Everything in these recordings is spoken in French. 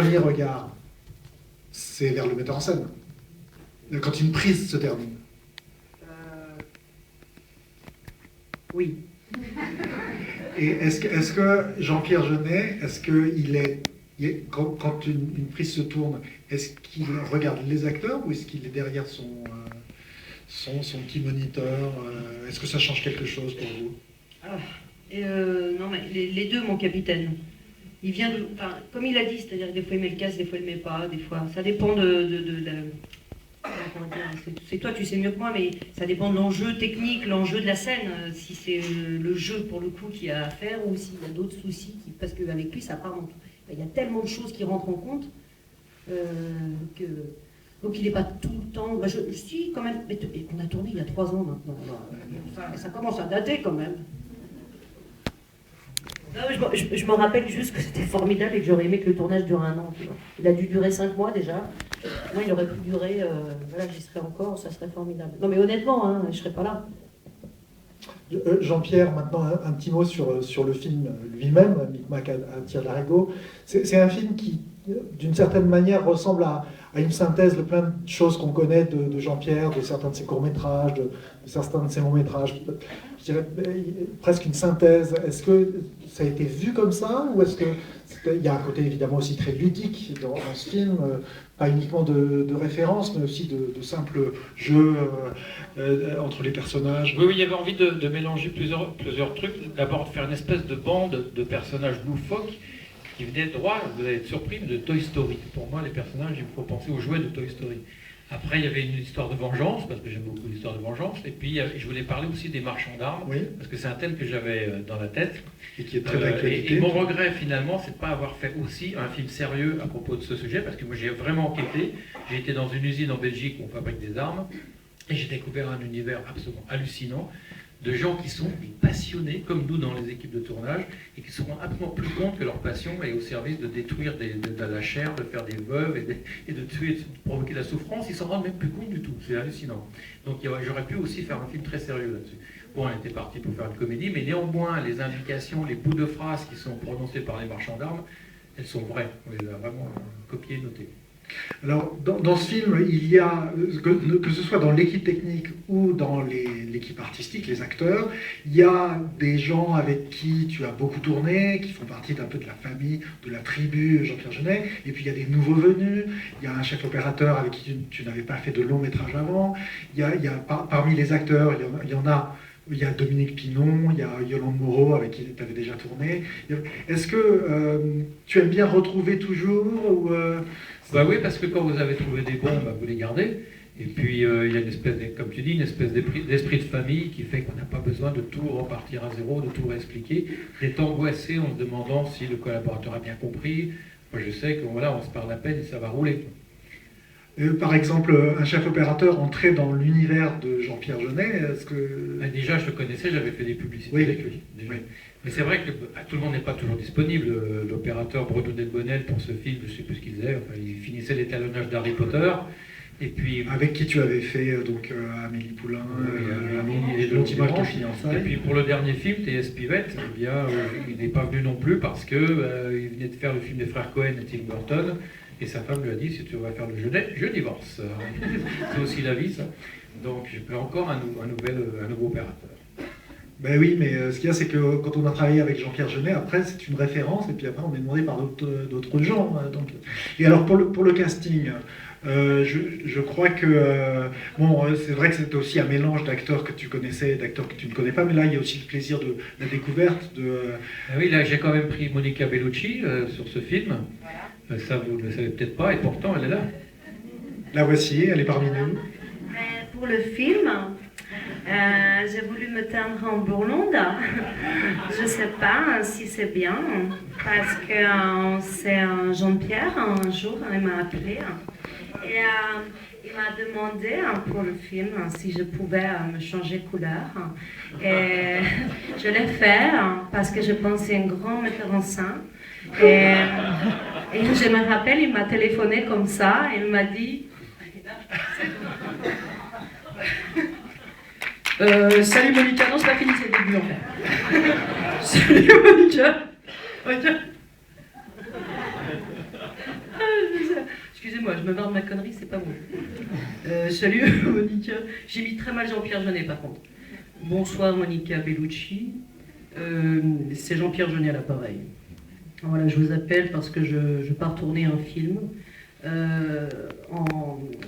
premier regard, c'est vers le metteur en scène. Quand une prise se termine. Oui. Et est-ce que Jean-Pierre Jeunet, quand une prise se tourne, est-ce qu'il regarde les acteurs ou est-ce qu'il est derrière son petit moniteur? Est-ce que ça change quelque chose pour vous? Non, mais les deux, mon capitaine. Il vient comme il a dit, c'est-à-dire des fois il met le casque, des fois il ne le met pas, des fois. Ça dépend c'est toi, tu sais mieux que moi, mais ça dépend de l'enjeu technique, l'enjeu de la scène. Si c'est le jeu pour le coup qu'il y a à faire ou s'il y a d'autres soucis, parce qu'avec lui, ça part dans tout. Il y a tellement de choses qui rentrent en compte donc il n'est pas tout le temps. Si, quand même. On a tourné il y a 3 ans maintenant. Ça commence à dater quand même. Non, je me rappelle juste que c'était formidable et que j'aurais aimé que le tournage dure 1 an. Tu vois. Il a dû durer 5 mois déjà. Moi, il aurait pu durer. Voilà, j'y serais encore, ça serait formidable. Non, mais honnêtement, hein, je ne serais pas là. Jean-Pierre, maintenant un petit mot sur le film lui-même, Micmac à Tire-Larigot. C'est un film qui, d'une certaine manière, ressemble à une synthèse de plein de choses qu'on connaît de Jean-Pierre, de certains de ses courts-métrages, de certains de ses longs-métrages. Je dirais presque une synthèse. Est-ce que ça a été vu comme ça ou est-ce qu'il y a un côté évidemment aussi très ludique dans ce film, pas uniquement de référence, mais aussi de simples jeux entre les personnages? Oui, il y avait envie de mélanger plusieurs trucs. D'abord, de faire une espèce de bande de personnages loufoques qui venaient droit, vous allez être surpris, de Toy Story. Pour moi, les personnages, il faut penser aux jouets de Toy Story. Après, il y avait une histoire de vengeance, parce que j'aime beaucoup l'histoire de vengeance. Et puis, je voulais parler aussi des marchands d'armes, oui, parce que c'est un thème que j'avais dans la tête. Et qui est très d'actualité. Et mon regret, finalement, c'est de ne pas avoir fait aussi un film sérieux à propos de ce sujet, parce que moi, j'ai vraiment enquêté. J'ai été dans une usine en Belgique où on fabrique des armes, et j'ai découvert un univers absolument hallucinant, de gens qui sont passionnés, comme nous dans les équipes de tournage, et qui se rendent absolument plus compte que leur passion est au service de détruire de la chair, de faire des veuves et de tuer, de provoquer de la souffrance. Ils s'en rendent même plus compte du tout. C'est hallucinant. Donc j'aurais pu aussi faire un film très sérieux là-dessus. Bon, on était parti pour faire une comédie, mais néanmoins, les indications, les bouts de phrases qui sont prononcés par les marchands d'armes, elles sont vraies. On les a vraiment copiées, notées. Alors, dans ce film, il y a, que ce soit dans l'équipe technique ou dans l'équipe artistique, les acteurs, il y a des gens avec qui tu as beaucoup tourné, qui font partie d'un peu de la famille, de la tribu Jean-Pierre Jeunet, et puis il y a des nouveaux venus, il y a un chef opérateur avec qui tu n'avais pas fait de long métrage avant, parmi les acteurs, il y a Dominique Pinon, il y a Yolande Moreau avec qui tu avais déjà tourné. Est-ce que tu aimes bien retrouver toujours ou, Bah oui, parce que quand vous avez trouvé des bons, bah vous les gardez. Et puis il y a une espèce, comme tu dis, une espèce d'esprit de famille qui fait qu'on n'a pas besoin de tout repartir à zéro, de tout réexpliquer, d'être angoissé en se demandant si le collaborateur a bien compris. Moi je sais qu'on voilà, on se parle à peine et ça va rouler. Par exemple, un chef opérateur entré dans l'univers de Jean-Pierre Jeunet, est-ce que... Déjà, je le connaissais, j'avais fait des publicités oui, avec lui. Oui. Mais c'est vrai que tout le monde n'est pas toujours disponible. L'opérateur Breton Delbonnel, pour ce film, je ne sais plus ce qu'il faisait, enfin, il finissait l'étalonnage d'Harry Potter. Et puis, avec qui tu avais fait Amélie Poulain, l'antimage de fiançailles. Et puis pour le dernier film, T.S. Pivette, eh bien, il n'est pas venu non plus parce qu'il venait de faire le film des frères Cohen et Tim Burton. Et sa femme lui a dit, si tu vas faire le Jeunet, je divorce. C'est aussi la vie, ça. Donc j'ai pris encore un nouveau opérateur. Ben oui, mais ce qu'il y a, c'est que quand on a travaillé avec Jean-Pierre Jeunet, après c'est une référence, et puis après on est demandé par d'autres gens. Donc. Et alors pour le casting, je crois que, bon, c'est vrai que c'est aussi un mélange d'acteurs que tu connaissais et d'acteurs que tu ne connais pas, mais là il y a aussi le plaisir de la découverte. Oui, là j'ai quand même pris Monica Bellucci sur ce film. Voilà. Ça, vous ne le savez peut-être pas, et pourtant, elle est là. La voici, elle est parmi nous. Pour le film, j'ai voulu me teindre en blonde. Je ne sais pas si c'est bien, parce que c'est Jean-Pierre, un jour, il m'a appelé. Et il m'a demandé pour le film si je pouvais me changer de couleur. Et je l'ai fait, parce que je pense que c'est un grand metteur en scène. Et je me rappelle, il m'a téléphoné comme ça, et il m'a dit Salut Monica, non c'est pas fini, c'est le début en fait. Salut Monica. excusez-moi, je me marre de ma connerie, c'est pas bon. Salut Monica. J'ai mis très mal Jean-Pierre Jeunet par contre. Bonsoir Monica Bellucci. C'est Jean-Pierre Jeunet à l'appareil. Voilà, je vous appelle parce que je pars tourner un film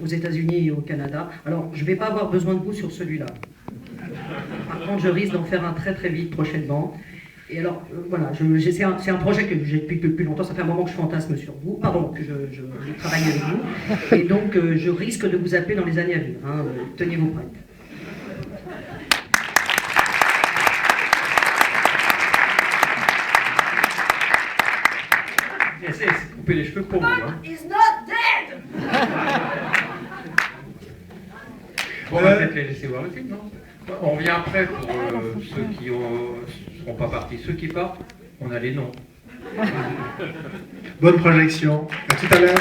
aux États-Unis et au Canada. Alors, je ne vais pas avoir besoin de vous sur celui-là. Par contre, je risque d'en faire un très très vite prochainement. Et alors, voilà, c'est un projet que j'ai depuis longtemps. Ça fait un moment que je fantasme sur vous, pardon, que je travaille avec vous. Et donc, je risque de vous appeler dans les années à venir. Hein, tenez-vous prêts. Essaye de couper les cheveux pour vous. Hein. Is not dead. On va peut-être les laisser voir le film, non? On revient après pour ceux qui ne seront pas partis. Ceux qui partent, on a les noms. Bonne projection. À tout à l'heure.